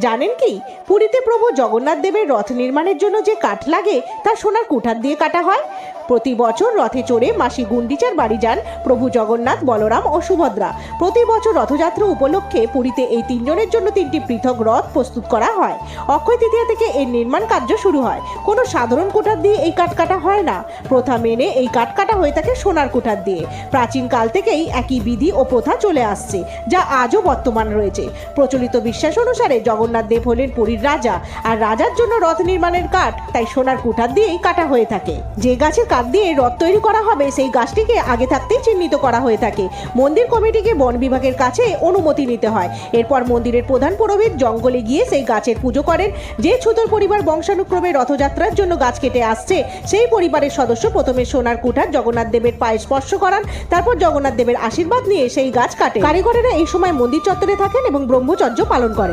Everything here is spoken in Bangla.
জানেন কি, পুরীতে প্রভু জগন্নাথ দেবের রথ নির্মাণের জন্য যে কাঠ লাগে তা সোনার কুঠার দিয়ে কাটা হয়। প্রতি বছর রথে চড়ে মাসি গুন্ডিচার বাড়ি যান প্রভু জগন্নাথ, বলরাম ও সুভদ্রা। প্রতি বছর রথযাত্রা উপলক্ষে পুরীতে এই তিনজনের জন্য তিনটি পৃথক রথ প্রস্তুত করা হয়। অক্ষয় তৃতীয়া থেকে এর নির্মাণ কার্য শুরু হয়। কোনো সাধারণ কুঠার দিয়ে এই কাঠ কাটা হয় না। প্রথা মেনে এই কাঠ কাটা হয়ে থাকে সোনার কুঠার দিয়ে। প্রাচীন কাল থেকেই একই বিধি ও প্রথা চলে আসছে, যা আজও বর্তমান রয়েছে। প্রচলিত বিশ্বাস অনুসারে জগন্নাথ দেব হলেন পুরীর রাজা, আর রাজার জন্য রথ নির্মাণের কাঠ তাই সোনার কুঠার দিয়েই কাটা হয়ে থাকে। যে গাছের কাঠ দিয়ে রথ তৈরি করা হবে সেই গাছটিকে আগে থাকতেই চিহ্নিত করা হয়ে থাকে। মন্দির কমিটিকে বন বিভাগের কাছে অনুমতি নিতে হয়। এরপর মন্দিরের প্রধান পুরোহিত জঙ্গলে গিয়ে সেই গাছের পুজো করেন। যে ছুতোর পরিবার বংশানুক্রমে রথযাত্রার জন্য গাছ কেটে আসছে, সেই পরিবারের সদস্য প্রথমে সোনার কুঠার জগন্নাথ দেবের পায়ে স্পর্শ করান। তারপর জগন্নাথ দেবের আশীর্বাদ নিয়ে সেই গাছ কাটে। কারিগরেরা এই সময় মন্দির চত্বরে থাকেন এবং ব্রহ্মচর্য পালন করেন।